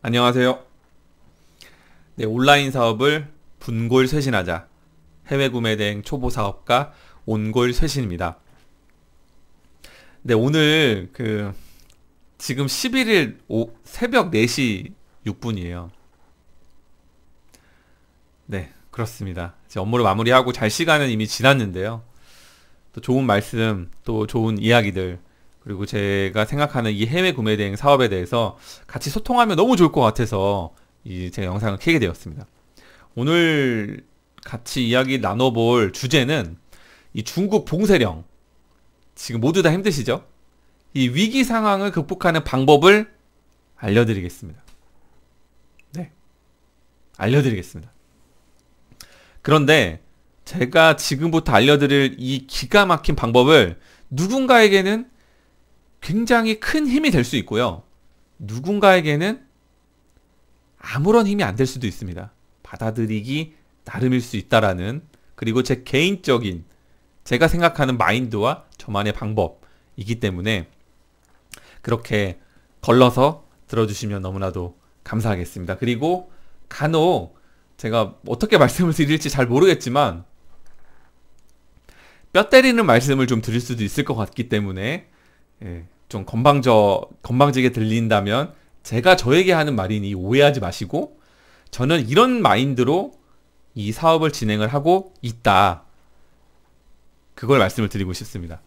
안녕하세요. 네, 온라인 사업을 분골 쇄신하자. 해외 구매 대행 초보 사업가 온골 쇄신입니다. 네, 오늘 지금 11일 새벽 4시 6분이에요. 네, 그렇습니다. 제 업무를 마무리하고 잘 시간은 이미 지났는데요. 또 좋은 말씀, 또 좋은 이야기들, 그리고 제가 생각하는 이 해외 구매 대행 사업에 대해서 같이 소통하면 너무 좋을 것 같아서 제가 영상을 켜게 되었습니다. 오늘 같이 이야기 나눠볼 주제는 이 중국 봉쇄령. 지금 모두 다 힘드시죠? 이 위기 상황을 극복하는 방법을 알려드리겠습니다. 네, 알려드리겠습니다. 그런데 제가 지금부터 알려드릴 이 기가 막힌 방법을 누군가에게는 굉장히 큰 힘이 될 수 있고요. 누군가에게는 아무런 힘이 안 될 수도 있습니다. 받아들이기 나름일 수 있다라는, 그리고 제 개인적인 제가 생각하는 마인드와 저만의 방법이기 때문에 그렇게 걸러서 들어주시면 너무나도 감사하겠습니다. 그리고 간혹 제가 어떻게 말씀을 드릴지 잘 모르겠지만 뼈 때리는 말씀을 좀 드릴 수도 있을 것 같기 때문에 좀 건방지게 들린다면 제가 저에게 하는 말이니 오해하지 마시고, 저는 이런 마인드로 이 사업을 진행을 하고 있다, 그걸 말씀을 드리고 싶습니다.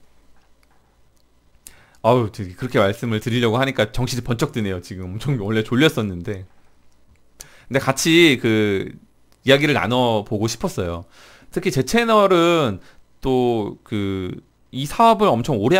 아우, 그렇게 말씀을 드리려고 하니까 정신이 번쩍 드네요. 지금 엄청 원래 졸렸었는데. 근데 같이 이야기를 나눠보고 싶었어요. 특히 제 채널은 또 이 사업을 엄청 오래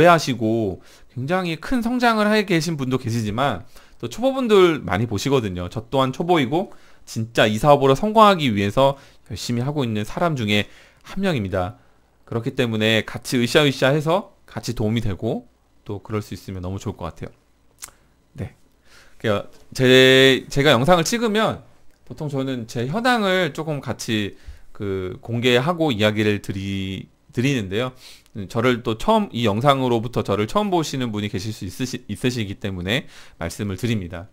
하시고 굉장히 큰 성장을 하게 계신 분도 계시지만 또 초보분들 많이 보시거든요. 저 또한 초보이고 진짜 이 사업으로 성공하기 위해서 열심히 하고 있는 사람 중에 한 명입니다. 그렇기 때문에 같이 으쌰으쌰 해서 같이 도움이 되고 또 그럴 수 있으면 너무 좋을 것 같아요. 네. 제가 영상을 찍으면 보통 저는 제 현황을 조금 같이 공개하고 이야기를 드리는데요. 저를 또 이 영상으로부터 저를 처음 보시는 분이 계실 수 있으시기 때문에 말씀을 드립니다.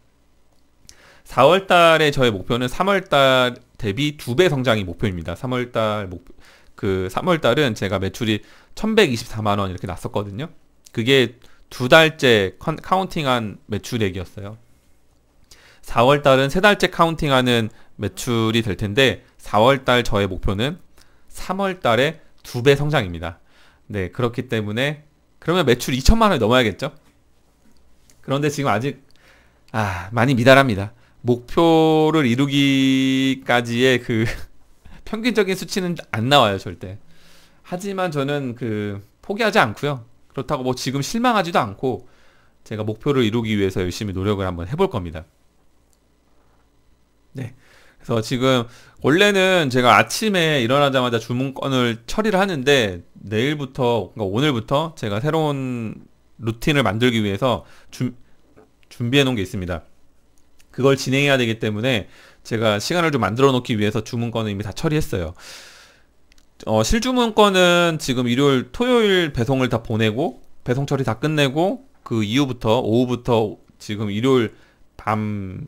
4월 달에 저의 목표는 3월 달 대비 2배 성장이 목표입니다. 3월 달은 제가 매출이 1124만 원 이렇게 났었거든요. 그게 2달째 카운팅한 매출액이었어요. 4월 달은 3달째 카운팅하는 매출이 될 텐데 4월 달 저의 목표는 3월 달에 2배 성장입니다. 네, 그렇기 때문에 그러면 매출 2천만 원이 넘어야겠죠? 그런데 지금 아직 많이 미달합니다. 목표를 이루기까지의 평균적인 수치는 안 나와요, 절대. 하지만 저는 포기하지 않고요. 그렇다고 뭐 지금 실망하지도 않고 제가 목표를 이루기 위해서 열심히 노력을 한번 해볼 겁니다. 네. 그래서 지금 원래는 제가 아침에 일어나자마자 주문건을 처리를 하는데 내일부터, 그러니까 오늘부터 제가 새로운 루틴을 만들기 위해서 준비해 놓은 게 있습니다. 그걸 진행해야 되기 때문에 제가 시간을 좀 만들어 놓기 위해서 주문건을 이미 다 처리했어요. 실주문건은 지금 일요일, 토요일 배송을 다 보내고 배송 처리 다 끝내고 그 이후부터 오후부터 지금 일요일 밤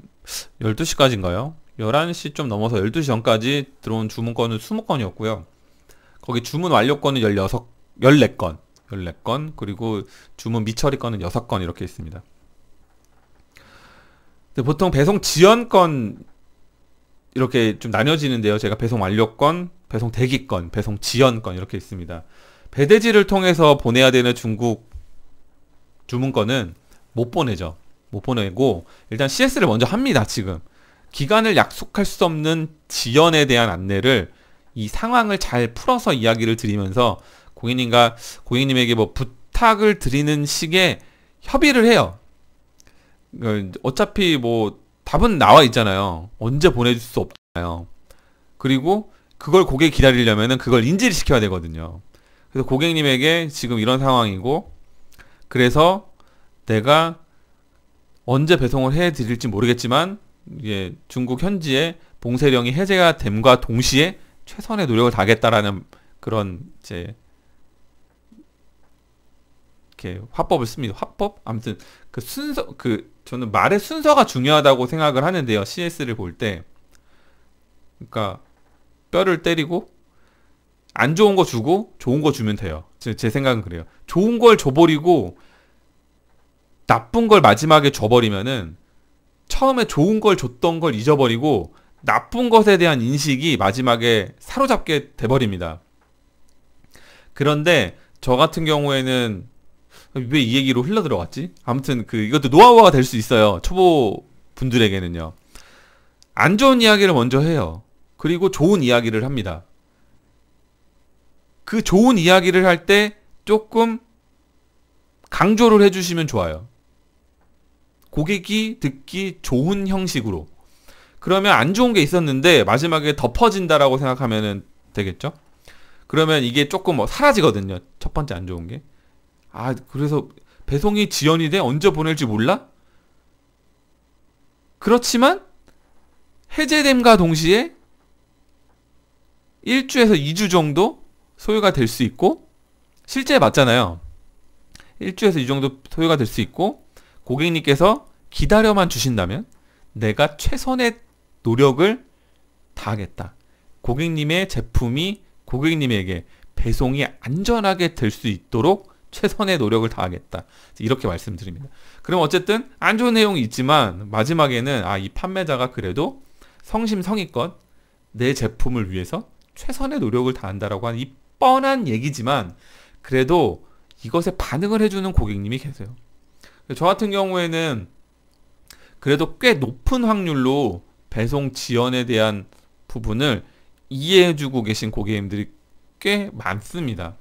12시까지인가요? 11시 좀 넘어서 12시 전까지 들어온 주문건은 20건이었고요. 거기 주문 완료건은 14건, 그리고 주문 미처리 건은 6건 이렇게 있습니다. 근데 보통 배송 지연건 이렇게 좀 나뉘어지는데요. 제가 배송 완료건, 배송 대기건, 배송 지연건 이렇게 있습니다. 배대지를 통해서 보내야 되는 중국 주문건은 못 보내죠. 못 보내고 일단 CS를 먼저 합니다. 지금 기간을 약속할 수 없는 지연에 대한 안내를, 이 상황을 잘 풀어서 이야기를 드리면서 고객님에게 뭐 부탁을 드리는 식의 협의를 해요. 어차피 뭐 답은 나와 있잖아요. 언제 보내줄 수 없잖아요. 그리고 그걸 고객이 기다리려면은 그걸 인지를 시켜야 되거든요. 그래서 고객님에게 지금 이런 상황이고, 그래서 내가 언제 배송을 해드릴지 모르겠지만 중국 현지의 봉쇄령이 해제가 됨과 동시에 최선의 노력을 다하겠다라는 그런 이렇게 화법을 씁니다. 화법? 아무튼 순서 저는 말의 순서가 중요하다고 생각을 하는데요. CS를 볼 때. 그러니까 뼈를 때리고 안 좋은 거 주고 좋은 거 주면 돼요. 제 생각은 그래요. 좋은 걸 줘버리고 나쁜 걸 마지막에 줘버리면은 처음에 좋은 걸 줬던 걸 잊어버리고 나쁜 것에 대한 인식이 마지막에 사로잡게 돼버립니다. 그런데 저 같은 경우에는 왜 이 얘기로 흘러 들어갔지? 아무튼 이것도 노하우가 될 수 있어요. 초보 분들에게는요. 안 좋은 이야기를 먼저 해요. 그리고 좋은 이야기를 합니다. 그 좋은 이야기를 할 때 조금 강조를 해주시면 좋아요. 고객이 듣기 좋은 형식으로. 그러면 안 좋은 게 있었는데 마지막에 덮어진다라고 생각하면 되겠죠? 그러면 이게 조금 사라지거든요. 첫 번째 안 좋은 게. 그래서 배송이 지연이 돼? 언제 보낼지 몰라? 그렇지만 해제됨과 동시에 1주에서 2주 정도 소요가 될 수 있고, 실제 맞잖아요. 1주에서 2주 정도 소요가 될 수 있고, 고객님께서 기다려만 주신다면 내가 최선의 노력을 다하겠다. 고객님의 제품이 고객님에게 배송이 안전하게 될 수 있도록 최선의 노력을 다하겠다. 이렇게 말씀드립니다. 그럼 어쨌든 안 좋은 내용이 있지만 마지막에는 이 판매자가 그래도 성심성의껏 내 제품을 위해서 최선의 노력을 다한다라고 하는 이 뻔한 얘기지만 그래도 이것에 반응을 해주는 고객님이 계세요. 저 같은 경우에는 그래도 꽤 높은 확률로 배송 지연에 대한 부분을 이해해주고 계신 고객님들이 꽤 많습니다.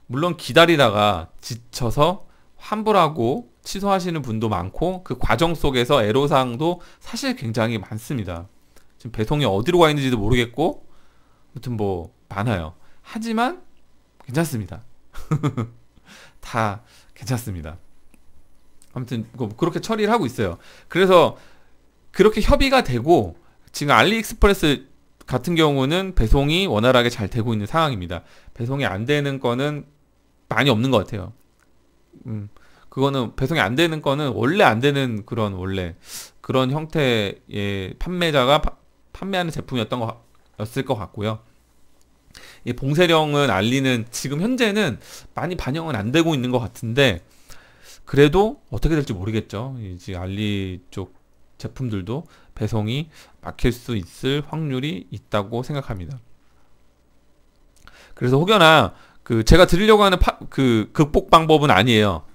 물론 기다리다가 지쳐서 환불하고 취소하시는 분도 많고 그 과정 속에서 애로사항도 사실 굉장히 많습니다. 지금 배송이 어디로 가 있는지도 모르겠고 아무튼 많아요. 하지만 괜찮습니다. 다 괜찮습니다. 아무튼 그렇게 처리를 하고 있어요. 그래서 그렇게 협의가 되고 지금 알리익스프레스 같은 경우는 배송이 원활하게 잘 되고 있는 상황입니다. 배송이 안 되는 거는 많이 없는 것 같아요. 그거는 배송이 안 되는 거는 원래 안 되는 그런 형태의 판매자가 판매하는 제품이었을 것 같고요. 이 봉쇄령은 알리는 지금 현재는 많이 반영은 안 되고 있는 것 같은데 그래도 어떻게 될지 모르겠죠. 이제 알리 쪽 제품들도 배송이 막힐 수 있을 확률이 있다고 생각합니다. 그래서 혹여나 제가 드리려고 하는 극복 방법은 아니에요.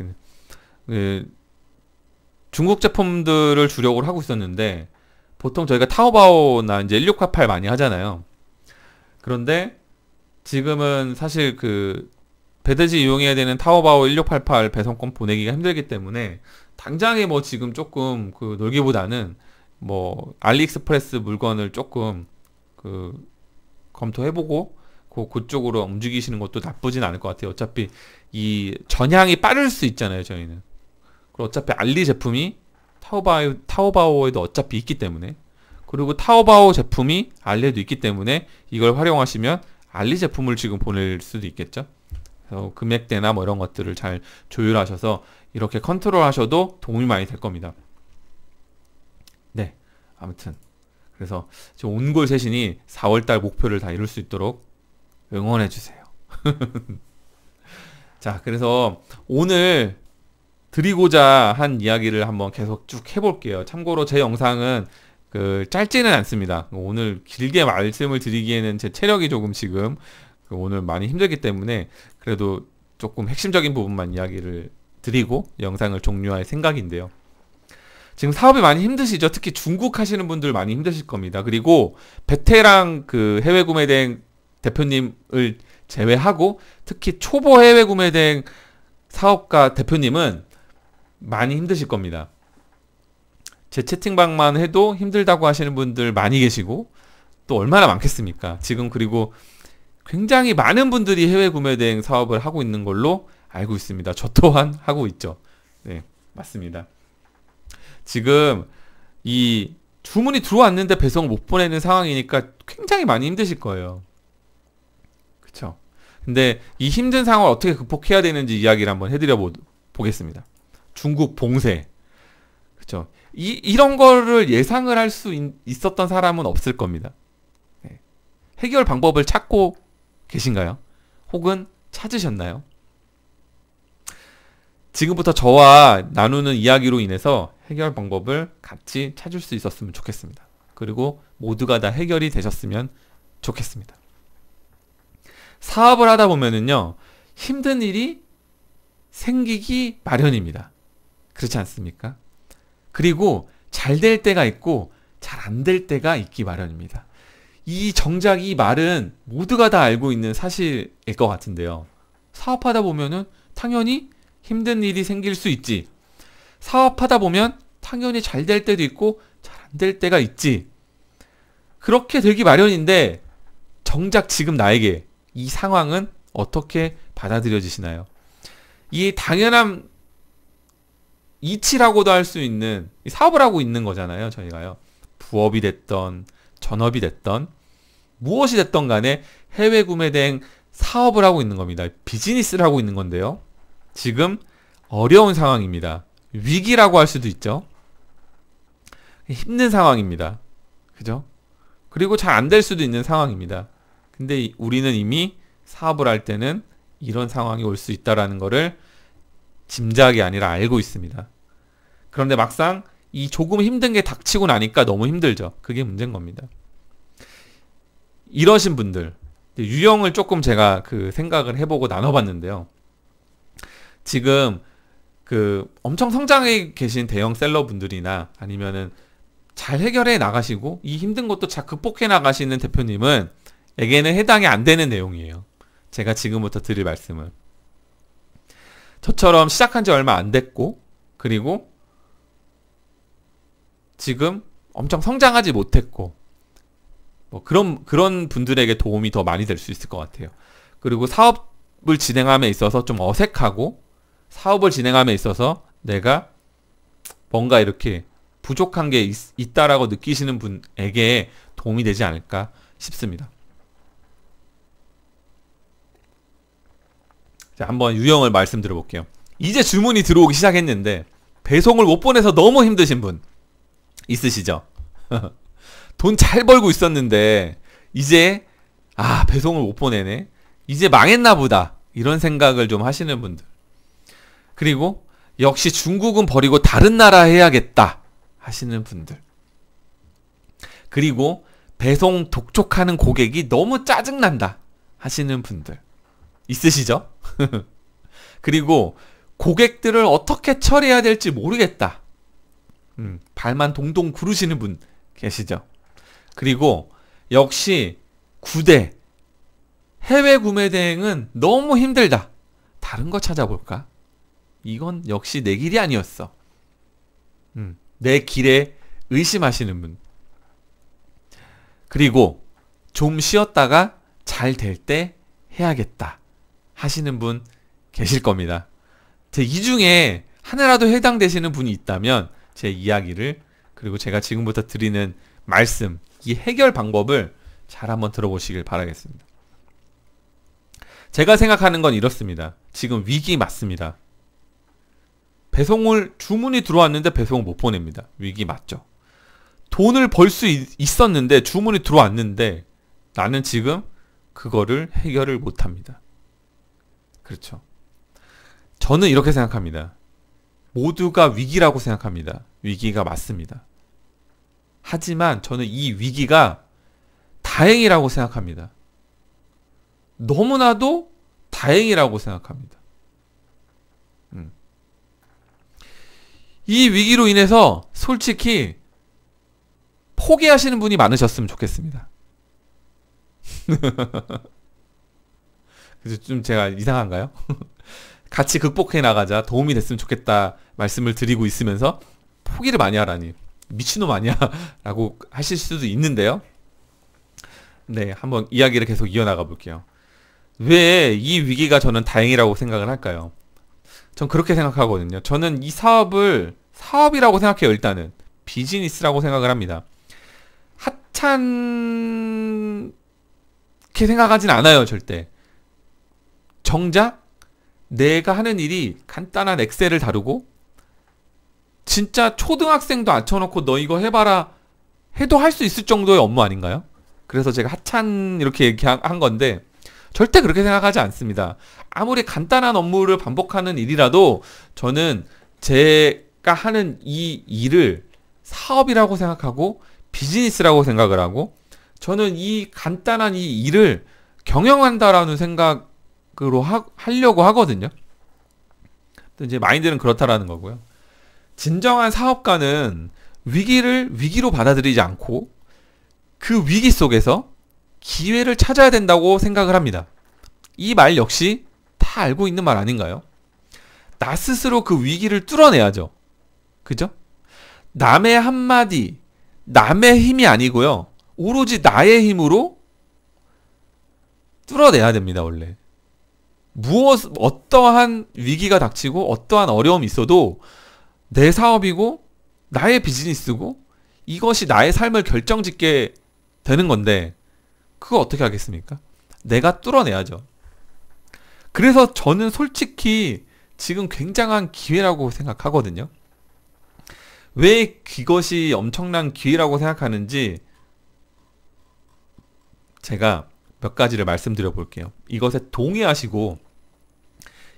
중국 제품들을 주력을 하고 있었는데 보통 저희가 타오바오나 이제 1688 많이 하잖아요. 그런데 지금은 사실 배드지 이용해야 되는 타오바오 1688 배송권 보내기가 힘들기 때문에 당장에 지금 조금 놀기보다는 알리익스프레스 물건을 조금 검토해보고 그쪽으로 움직이시는 것도 나쁘진 않을 것 같아요. 어차피 이 전향이 빠를 수 있잖아요, 저희는. 그리고 어차피 알리 제품이 타오바오에도 어차피 있기 때문에 그리고 타오바오 제품이 알리에도 있기 때문에 이걸 활용하시면 알리 제품을 지금 보낼 수도 있겠죠. 그래서 금액대나 이런 것들을 잘 조율하셔서 이렇게 컨트롤 하셔도 도움이 많이 될 겁니다. 네, 아무튼 그래서 온골 쇄신이 4월달 목표를 다 이룰 수 있도록 응원해 주세요. 자, 그래서 오늘 드리고자 한 이야기를 한번 계속 쭉 해볼게요. 참고로 제 영상은 짧지는 않습니다. 오늘 길게 말씀을 드리기에는 제 체력이 조금 지금 오늘 많이 힘들기 때문에 그래도 조금 핵심적인 부분만 이야기를 드리고 영상을 종료할 생각인데요. 지금 사업이 많이 힘드시죠? 특히 중국 하시는 분들 많이 힘드실 겁니다. 그리고 베테랑 해외 구매 대행 대표님을 제외하고 특히 초보 해외 구매 대행 사업가 대표님은 많이 힘드실 겁니다. 제 채팅방만 해도 힘들다고 하시는 분들 많이 계시고 또 얼마나 많겠습니까? 지금 그리고 굉장히 많은 분들이 해외 구매 대행 사업을 하고 있는 걸로 알고 있습니다. 저 또한 하고 있죠. 네, 맞습니다. 지금 이 주문이 들어왔는데 배송을 못 보내는 상황이니까 굉장히 많이 힘드실 거예요. 그쵸? 근데 이 힘든 상황을 어떻게 극복해야 되는지 이야기를 한번 해드려 보겠습니다. 중국 봉쇄. 그죠? 이런 거를 예상을 할 수 있었던 사람은 없을 겁니다. 네. 해결 방법을 찾고 계신가요? 혹은 찾으셨나요? 지금부터 저와 나누는 이야기로 인해서 해결 방법을 같이 찾을 수 있었으면 좋겠습니다. 그리고 모두가 다 해결이 되셨으면 좋겠습니다. 사업을 하다 보면은요, 힘든 일이 생기기 마련입니다. 그렇지 않습니까? 그리고 잘 될 때가 있고 잘 안 될 때가 있기 마련입니다. 정작 이 말은 모두가 다 알고 있는 사실일 것 같은데요. 사업하다 보면은 당연히 힘든 일이 생길 수 있지. 사업하다 보면 당연히 잘 될 때도 있고 잘 안 될 때가 있지. 그렇게 되기 마련인데 정작 지금 나에게 이 상황은 어떻게 받아들여지시나요? 이 당연한 이치라고도 할 수 있는 사업을 하고 있는 거잖아요. 저희가요. 부업이 됐던 전업이 됐던 무엇이 됐던 간에 해외 구매 대행 사업을 하고 있는 겁니다. 비즈니스를 하고 있는 건데요. 지금 어려운 상황입니다. 위기라고 할 수도 있죠. 힘든 상황입니다. 그죠? 그리고 잘 안 될 수도 있는 상황입니다. 근데 우리는 이미 사업을 할 때는 이런 상황이 올 수 있다라는 거를 짐작이 아니라 알고 있습니다. 그런데 막상 이 조금 힘든 게 닥치고 나니까 너무 힘들죠. 그게 문제인 겁니다. 이러신 분들, 유형을 조금 제가 생각을 해보고 나눠봤는데요. 지금 엄청 성장해 계신 대형 셀러 분들이나 아니면은 잘 해결해 나가시고 이 힘든 것도 잘 극복해 나가시는 대표님은 에게는 해당이 안 되는 내용이에요. 제가 지금부터 드릴 말씀은. 저처럼 시작한 지 얼마 안 됐고, 그리고 지금 엄청 성장하지 못했고, 그런 분들에게 도움이 더 많이 될 수 있을 것 같아요. 그리고 사업을 진행함에 있어서 좀 어색하고, 사업을 진행함에 있어서 내가 뭔가 이렇게 부족한 게 있다라고 느끼시는 분에게 도움이 되지 않을까 싶습니다. 자, 한번 유형을 말씀드려 볼게요. 이제 주문이 들어오기 시작했는데 배송을 못 보내서 너무 힘드신 분 있으시죠? 돈 잘 벌고 있었는데 이제 배송을 못 보내네. 이제 망했나 보다. 이런 생각을 좀 하시는 분들. 그리고 역시 중국은 버리고 다른 나라 해야겠다 하시는 분들. 그리고 배송 독촉하는 고객이 너무 짜증난다 하시는 분들 있으시죠? 그리고 고객들을 어떻게 처리해야 될지 모르겠다. 발만 동동 구르시는 분 계시죠? 그리고 역시 9대 해외 구매 대행은 너무 힘들다. 다른 거 찾아볼까? 이건 역시 내 길이 아니었어. 내 길에 의심하시는 분. 그리고 좀 쉬었다가 잘 될 때 해야겠다 하시는 분 계실 겁니다. 이 중에 하나라도 해당되시는 분이 있다면 제 이야기를, 그리고 제가 지금부터 드리는 말씀, 이 해결 방법을 잘 한번 들어보시길 바라겠습니다. 제가 생각하는 건 이렇습니다. 지금 위기 맞습니다. 주문이 들어왔는데 배송을 못 보냅니다. 위기 맞죠? 돈을 벌 수 있었는데 주문이 들어왔는데 나는 지금 그거를 해결을 못 합니다. 그렇죠. 저는 이렇게 생각합니다. 모두가 위기라고 생각합니다. 위기가 맞습니다. 하지만 저는 이 위기가 다행이라고 생각합니다. 너무나도 다행이라고 생각합니다. 이 위기로 인해서 솔직히 포기하시는 분이 많으셨으면 좋겠습니다. 그래서 좀 제가 이상한가요? 같이 극복해 나가자, 도움이 됐으면 좋겠다 말씀을 드리고 있으면서 포기를 많이 하라니 미친놈 아니야 라고 하실 수도 있는데요. 네, 한번 이야기를 계속 이어나가 볼게요. 왜 이 위기가 저는 다행이라고 생각을 할까요? 전 그렇게 생각하거든요. 저는 이 사업이라고 생각해요. 일단은 비즈니스라고 생각을 합니다. 하찮게 생각하진 않아요. 절대. 정작 내가 하는 일이 간단한 엑셀을 다루고 진짜 초등학생도 앉혀놓고 너 이거 해봐라 해도 할 수 있을 정도의 업무 아닌가요? 그래서 제가 하찮 이렇게 얘기한 건데 절대 그렇게 생각하지 않습니다. 아무리 간단한 업무를 반복하는 일이라도 저는 제가 하는 이 일을 사업이라고 생각하고 비즈니스라고 생각을 하고 저는 이 간단한 이 일을 경영한다라는 생각으로 하려고 하거든요. 이제 마인드는 그렇다라는 거고요. 진정한 사업가는 위기를 위기로 받아들이지 않고 그 위기 속에서 기회를 찾아야 된다고 생각을 합니다. 이 말 역시 다 알고 있는 말 아닌가요? 나 스스로 그 위기를 뚫어내야죠. 그죠? 남의 한마디, 남의 힘이 아니고요. 오로지 나의 힘으로 뚫어내야 됩니다, 원래. 어떠한 위기가 닥치고 어떠한 어려움이 있어도 내 사업이고 나의 비즈니스고 이것이 나의 삶을 결정짓게 되는 건데 그거 어떻게 하겠습니까? 내가 뚫어내야죠. 그래서 저는 솔직히 지금 굉장한 기회라고 생각하거든요. 왜 그것이 엄청난 기회라고 생각하는지 제가 몇 가지를 말씀드려 볼게요. 이것에 동의하시고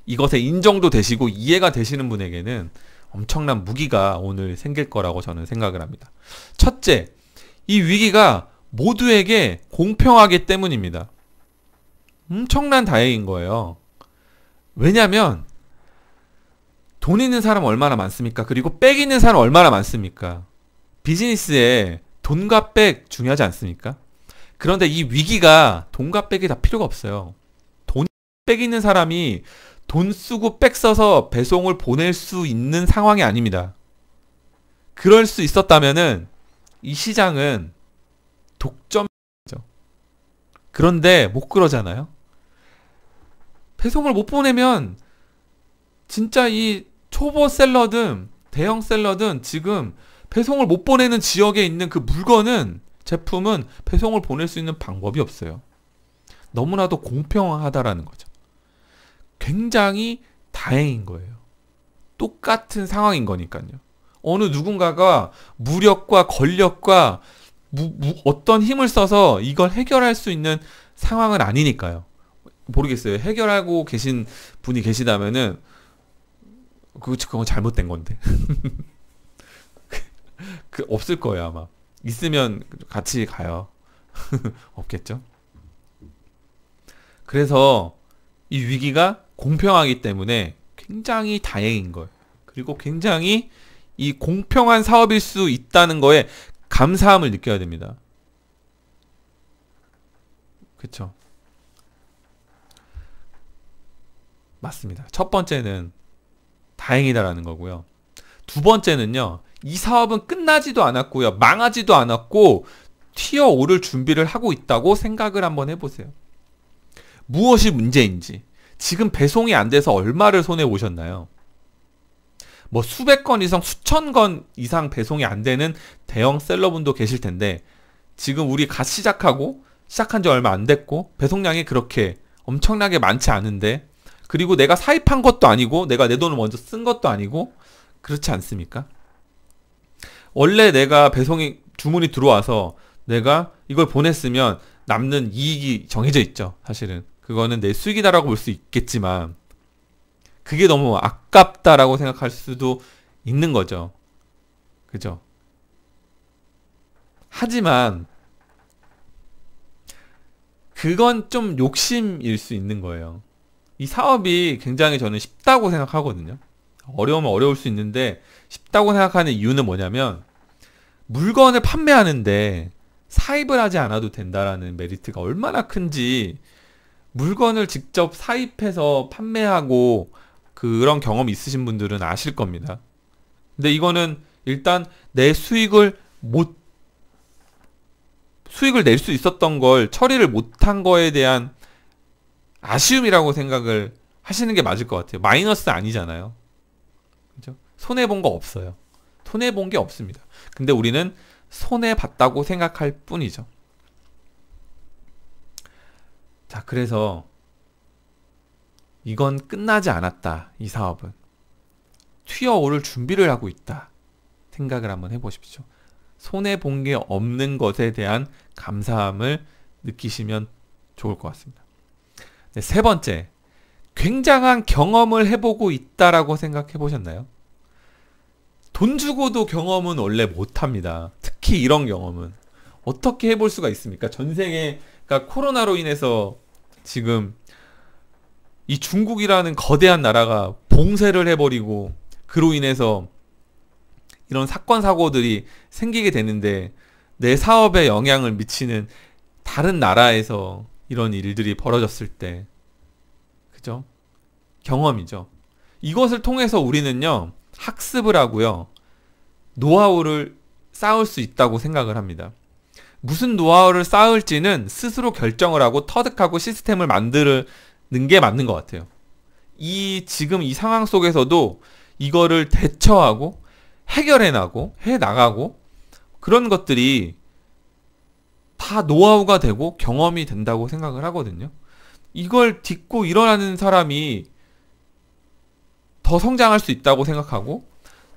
이것에 인정도 되시고 이해가 되시는 분에게는 엄청난 무기가 오늘 생길 거라고 저는 생각을 합니다. 첫째, 이 위기가 모두에게 공평하기 때문입니다. 엄청난 다행인 거예요. 왜냐면 돈 있는 사람 얼마나 많습니까? 그리고 백 있는 사람 얼마나 많습니까? 비즈니스에 돈과 백 중요하지 않습니까? 그런데 이 위기가 돈과 백이 다 필요가 없어요. 돈, 백 있는 사람이 돈 쓰고 백 써서 배송을 보낼 수 있는 상황이 아닙니다. 그럴 수 있었다면은 이 시장은 독점이죠. 그런데 못 그러잖아요. 배송을 못 보내면 진짜 이 초보 셀러든 대형 셀러든 지금 배송을 못 보내는 지역에 있는 그 물건은 제품은 배송을 보낼 수 있는 방법이 없어요. 너무나도 공평하다라는 거죠. 굉장히 다행인 거예요. 똑같은 상황인 거니까요. 어느 누군가가 무력과 권력과 어떤 힘을 써서 이걸 해결할 수 있는 상황은 아니니까요. 모르겠어요. 해결하고 계신 분이 계시다면은 그건 잘못된 건데. 없을 거예요, 아마. 있으면 같이 가요. 없겠죠? 그래서 이 위기가 공평하기 때문에 굉장히 다행인 거예요. 그리고 굉장히 이 공평한 사업일 수 있다는 거에 감사함을 느껴야 됩니다. 그쵸? 맞습니다. 첫 번째는 다행이다라는 거고요. 두 번째는요. 이 사업은 끝나지도 않았고요. 망하지도 않았고 튀어오를 준비를 하고 있다고 생각을 한번 해보세요. 무엇이 문제인지. 지금 배송이 안 돼서 얼마를 손해보셨나요? 뭐 수백 건 이상, 수천 건 이상 배송이 안 되는 대형 셀러분도 계실 텐데 지금 우리 갓 시작한 지 얼마 안 됐고 배송량이 그렇게 엄청나게 많지 않은데 그리고 내가 사입한 것도 아니고 내가 내 돈을 먼저 쓴 것도 아니고 그렇지 않습니까? 원래 내가 배송이 주문이 들어와서 내가 이걸 보냈으면 남는 이익이 정해져 있죠. 사실은 그거는 내 수익이다라고 볼 수 있겠지만 그게 너무 아깝다라고 생각할 수도 있는 거죠. 그죠? 하지만 그건 좀 욕심일 수 있는 거예요. 이 사업이 굉장히 저는 쉽다고 생각하거든요. 어려우면 어려울 수 있는데 쉽다고 생각하는 이유는 뭐냐면 물건을 판매하는데 사입을 하지 않아도 된다라는 메리트가 얼마나 큰지 물건을 직접 사입해서 판매하고 그런 경험이 있으신 분들은 아실 겁니다. 근데 이거는 일단 내 수익을 낼 수 있었던 걸 처리를 못한 거에 대한 아쉬움이라고 생각을 하시는 게 맞을 것 같아요. 마이너스 아니잖아요. 그죠? 손해본 거 없어요. 손해본 게 없습니다. 근데 우리는 손해봤다고 생각할 뿐이죠. 자, 그래서 이건 끝나지 않았다. 이 사업은. 튀어오를 준비를 하고 있다. 생각을 한번 해보십시오. 손해본 게 없는 것에 대한 감사함을 느끼시면 좋을 것 같습니다. 네, 세 번째, 굉장한 경험을 해보고 있다라고 생각해 보셨나요? 돈 주고도 경험은 원래 못합니다. 특히 이런 경험은. 어떻게 해볼 수가 있습니까? 전 세계가 코로나로 인해서 지금 이 중국이라는 거대한 나라가 봉쇄를 해버리고 그로 인해서 이런 사건 사고들이 생기게 되는데 내 사업에 영향을 미치는 다른 나라에서 이런 일들이 벌어졌을 때, 그죠? 경험이죠. 이것을 통해서 우리는요, 학습을 하고요, 노하우를 쌓을 수 있다고 생각을 합니다. 무슨 노하우를 쌓을지는 스스로 결정을 하고 터득하고 시스템을 만드는 게 맞는 것 같아요. 지금 이 상황 속에서도 이거를 대처하고 해결해 나가고 그런 것들이 다 노하우가 되고 경험이 된다고 생각을 하거든요. 이걸 딛고 일어나는 사람이 더 성장할 수 있다고 생각하고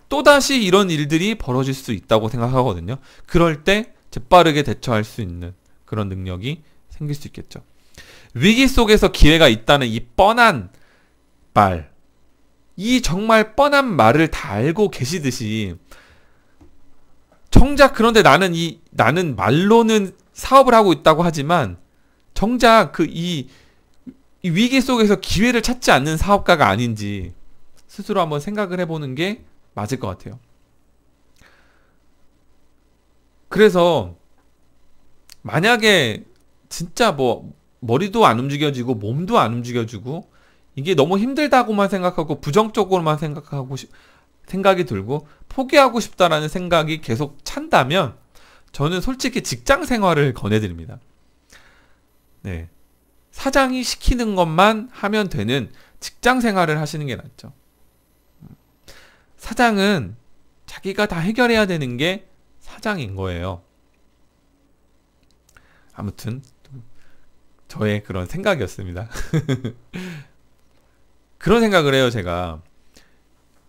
또다시 이런 일들이 벌어질 수 있다고 생각하거든요. 그럴 때 재빠르게 대처할 수 있는 그런 능력이 생길 수 있겠죠. 위기 속에서 기회가 있다는 이 뻔한 말, 이 정말 뻔한 말을 다 알고 계시듯이 정작 그런데 나는 말로는 사업을 하고 있다고 하지만 정작 이 위기 속에서 기회를 찾지 않는 사업가가 아닌지 스스로 한번 생각을 해보는 게 맞을 것 같아요. 그래서 만약에 진짜 머리도 안 움직여지고 몸도 안 움직여지고 이게 너무 힘들다고만 생각하고 부정적으로만 생각이 들고 포기하고 싶다라는 생각이 계속 찬다면 저는 솔직히 직장 생활을 권해드립니다. 네. 사장이 시키는 것만 하면 되는 직장 생활을 하시는 게 낫죠. 사장은 자기가 다 해결해야 되는 게 사장인 거예요. 아무튼 저의 그런 생각이었습니다. 그런 생각을 해요, 제가.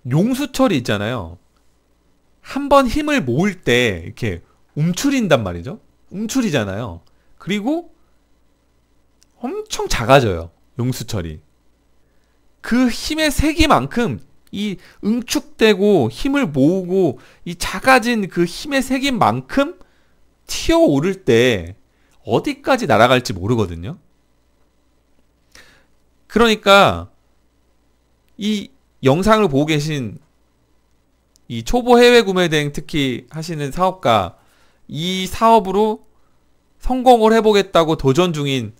용수철이 있잖아요. 한번 힘을 모을 때 이렇게 움츠린단 말이죠. 움츠리잖아요. 그리고 엄청 작아져요, 용수철이. 그 힘의 세기만큼 이 응축되고 힘을 모으고 이 작아진 그 힘의 세기만큼 튀어오를 때 어디까지 날아갈지 모르거든요. 그러니까 이 영상을 보고 계신 이 초보 해외 구매 대행 특히 하시는 사업가, 이 사업으로 성공을 해보겠다고 도전 중인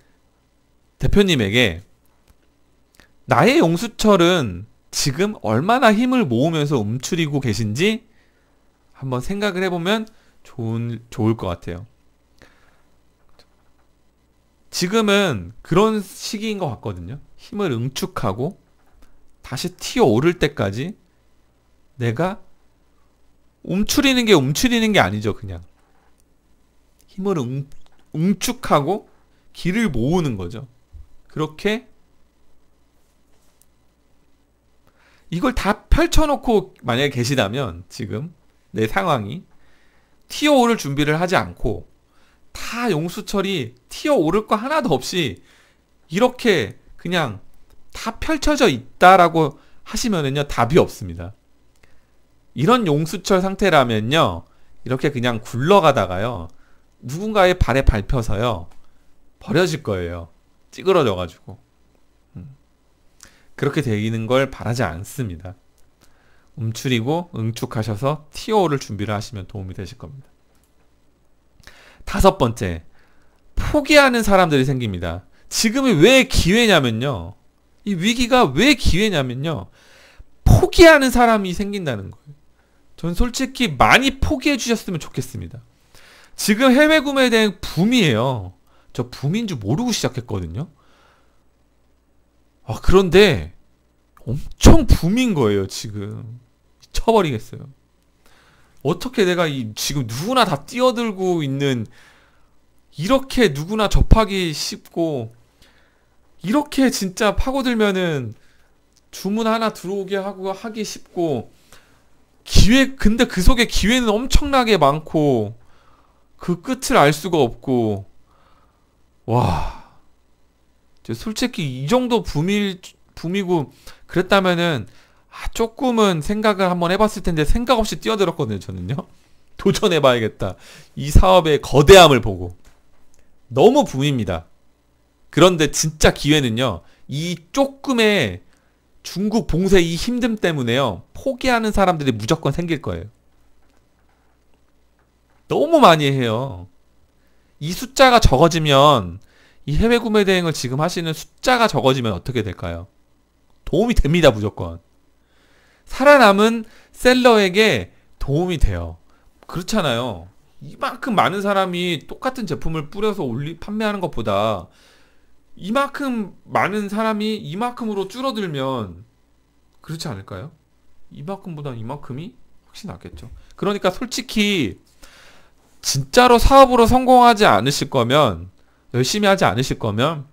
대표님에게 나의 용수철은 지금 얼마나 힘을 모으면서 움츠리고 계신지 한번 생각을 해보면 좋을 것 같아요. 지금은 그런 시기인 것 같거든요. 힘을 응축하고 다시 튀어오를 때까지 내가 움츠리는 게 아니죠. 그냥 힘을 응축하고 기를 모으는 거죠. 그렇게 이걸 다 펼쳐놓고 만약에 계시다면 지금 내 상황이 튀어오를 준비를 하지 않고 다 용수철이 튀어오를 거 하나도 없이 이렇게 그냥 다 펼쳐져 있다라고 하시면은요, 답이 없습니다. 이런 용수철 상태라면요, 이렇게 그냥 굴러가다가요, 누군가의 발에 밟혀서요, 버려질 거예요. 찌그러져가지고. 그렇게 되는 걸 바라지 않습니다. 움츠리고 응축하셔서 튀어오를 준비를 하시면 도움이 되실 겁니다. 5번째, 포기하는 사람들이 생깁니다. 지금이 왜 기회냐면요, 이 위기가 왜 기회냐면요, 포기하는 사람이 생긴다는 거예요. 전 솔직히 많이 포기해 주셨으면 좋겠습니다. 지금 해외 구매에 대한 붐이에요. 저 붐인 줄 모르고 시작했거든요. 그런데 엄청 붐인 거예요, 지금. 미쳐버리겠어요. 어떻게 내가 지금 누구나 다 뛰어들고 있는, 이렇게 누구나 접하기 쉽고, 이렇게 진짜 파고들면은 주문 하나 들어오게 하기 쉽고, 근데 그 속에 기회는 엄청나게 많고, 그 끝을 알 수가 없고, 와. 솔직히 이 정도 붐이고, 그랬다면은, 조금은 생각을 한번 해봤을 텐데, 생각 없이 뛰어들었거든요, 저는요. 도전해봐야겠다. 이 사업의 거대함을 보고. 너무 붐입니다. 그런데 진짜 기회는요, 이 조금의 중국 봉쇄 이 힘듦 때문에요, 포기하는 사람들이 무조건 생길 거예요. 너무 많이 해요. 이 숫자가 적어지면, 이 해외 구매 대행을 지금 하시는 숫자가 적어지면 어떻게 될까요? 도움이 됩니다, 무조건. 살아남은 셀러에게 도움이 돼요. 그렇잖아요. 이만큼 많은 사람이 똑같은 제품을 뿌려서 판매하는 것보다 이만큼 많은 사람이 이만큼으로 줄어들면 그렇지 않을까요? 이만큼보다 이만큼이 훨씬 낫겠죠. 그러니까 솔직히 진짜로 사업으로 성공하지 않으실 거면, 열심히 하지 않으실 거면,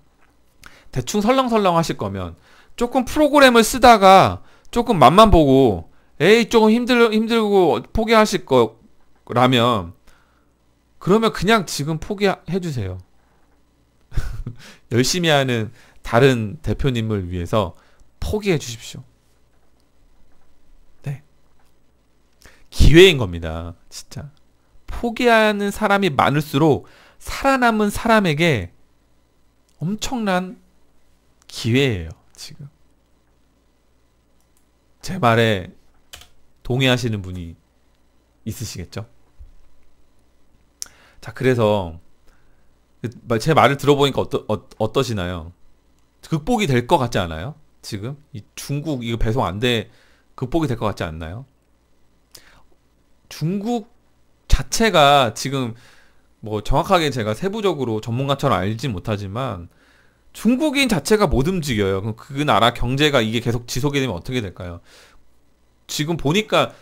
대충 설렁설렁 하실 거면, 조금 프로그램을 쓰다가 조금 맛만 보고 에이 조금 힘들고 포기하실 거라면, 그러면 그냥 지금 포기해 주세요. 열심히 하는 다른 대표님을 위해서 포기해 주십시오. 네. 기회인 겁니다. 진짜. 포기하는 사람이 많을수록 살아남은 사람에게 엄청난 기회예요, 지금. 제 말에 동의하시는 분이 있으시겠죠? 자, 그래서 제 말을 들어보니까 어떠시나요? 극복이 될 것 같지 않아요? 지금 이 중국 이거 배송 안 돼, 극복이 될 것 같지 않나요? 중국 자체가 지금 뭐 정확하게 제가 세부적으로 전문가처럼 알진 못하지만 중국인 자체가 못 움직여요. 그럼 그 나라 경제가 이게 계속 지속이 되면 어떻게 될까요? 지금 보니까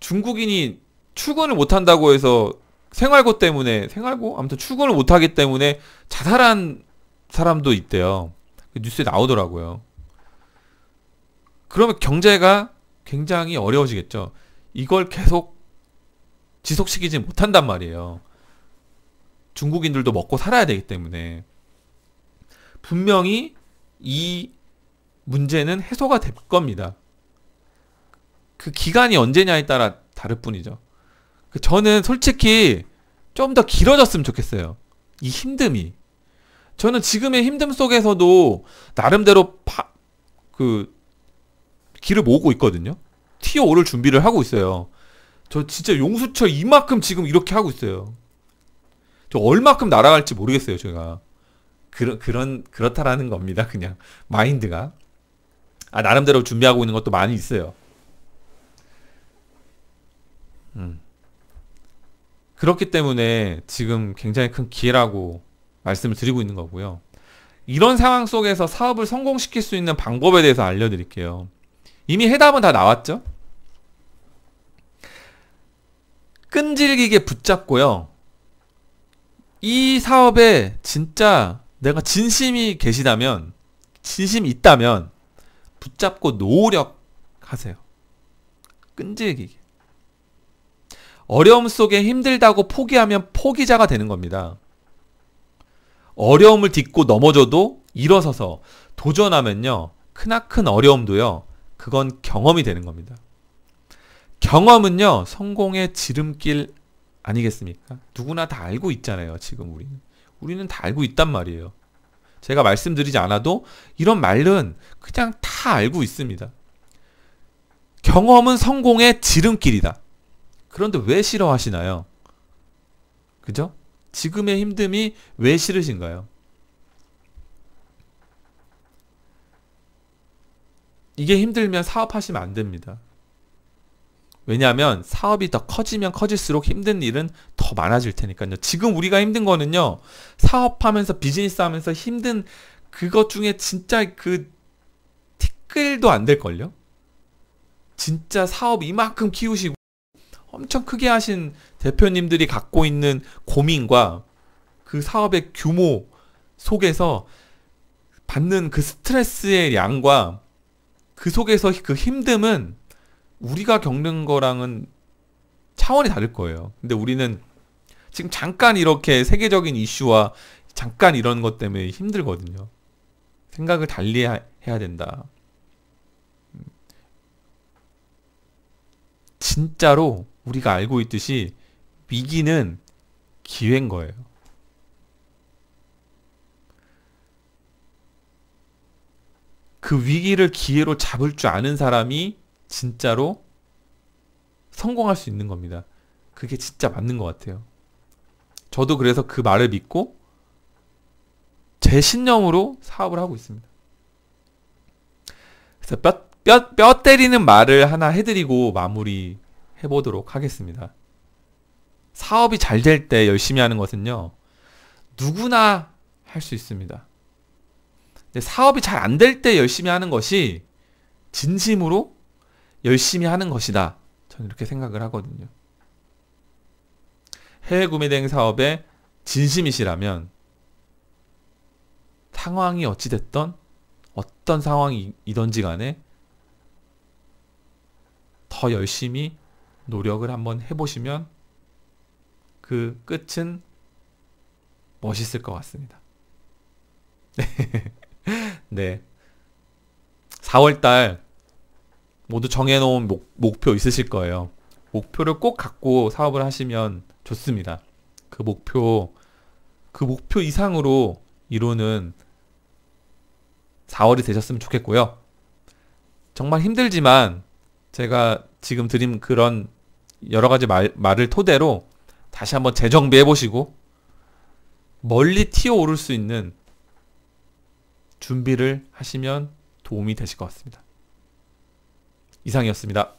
중국인이 출근을 못 한다고 해서 아무튼 출근을 못 하기 때문에 자살한 사람도 있대요. 뉴스에 나오더라고요. 그러면 경제가 굉장히 어려워지겠죠. 이걸 계속 지속시키지 못한단 말이에요. 중국인들도 먹고 살아야 되기 때문에. 분명히 이 문제는 해소가 될 겁니다. 그 기간이 언제냐에 따라 다를 뿐이죠. 저는 솔직히 좀 더 길어졌으면 좋겠어요. 이 힘듦이. 저는 지금의 힘듦 속에서도 나름대로 길을 모으고 있거든요. 티어 5를 준비를 하고 있어요. 저 진짜 용수철 이만큼 지금 이렇게 하고 있어요. 저 얼마큼 날아갈지 모르겠어요, 제가. 그렇다라는 겁니다, 그냥. 마인드가. 나름대로 준비하고 있는 것도 많이 있어요. 그렇기 때문에 지금 굉장히 큰 기회라고 말씀을 드리고 있는 거고요. 이런 상황 속에서 사업을 성공시킬 수 있는 방법에 대해서 알려드릴게요. 이미 해답은 다 나왔죠? 끈질기게 붙잡고요. 이 사업에 진짜 내가 진심이 있다면 붙잡고 노력하세요. 끈질기게. 어려움 속에 힘들다고 포기하면 포기자가 되는 겁니다. 어려움을 딛고 넘어져도 일어서서 도전하면요, 크나큰 어려움도요, 그건 경험이 되는 겁니다. 경험은요, 성공의 지름길 아니겠습니까? 누구나 다 알고 있잖아요, 지금 우리는 다 알고 있단 말이에요. 제가 말씀드리지 않아도 이런 말은 그냥 다 알고 있습니다. 경험은 성공의 지름길이다. 그런데 왜 싫어하시나요? 그죠? 지금의 힘듦이 왜 싫으신가요? 이게 힘들면 사업하시면 안 됩니다. 왜냐하면 사업이 더 커지면 커질수록 힘든 일은 더 많아질 테니까요. 지금 우리가 힘든 거는요, 사업하면서 비즈니스 하면서 힘든 그것 중에 진짜 그 티끌도 안 될걸요? 진짜 사업 이만큼 키우시고 엄청 크게 하신 대표님들이 갖고 있는 고민과 그 사업의 규모 속에서 받는 그 스트레스의 양과 그 속에서 그 힘듦은 우리가 겪는 거랑은 차원이 다를 거예요. 근데 우리는 지금 잠깐 이렇게 세계적인 이슈와 잠깐 이런 것 때문에 힘들거든요. 생각을 달리 해야 된다. 진짜로 우리가 알고 있듯이 위기는 기회인 거예요. 그 위기를 기회로 잡을 줄 아는 사람이 진짜로 성공할 수 있는 겁니다. 그게 진짜 맞는 것 같아요. 저도 그래서 그 말을 믿고 제 신념으로 사업을 하고 있습니다. 그래서 뼈 때리는 말을 하나 해드리고 마무리 해보도록 하겠습니다. 사업이 잘 될 때 열심히 하는 것은요, 누구나 할 수 있습니다. 근데 사업이 잘 안 될 때 열심히 하는 것이 진심으로 열심히 하는 것이다. 저는 이렇게 생각을 하거든요. 해외 구매 대행 사업에 진심이시라면 상황이 어찌됐던 어떤 상황이든지 간에 더 열심히 노력을 한번 해보시면 그 끝은 멋있을 것 같습니다. 네. 4월달 모두 정해놓은 목표 있으실 거예요. 목표를 꼭 갖고 사업을 하시면 좋습니다. 그 목표 이상으로 이루는 4월이 되셨으면 좋겠고요. 정말 힘들지만 제가 지금 드린 그런 여러 가지 말을 토대로 다시 한번 재정비해 보시고 멀리 튀어오를 수 있는 준비를 하시면 도움이 되실 것 같습니다. 이상이었습니다.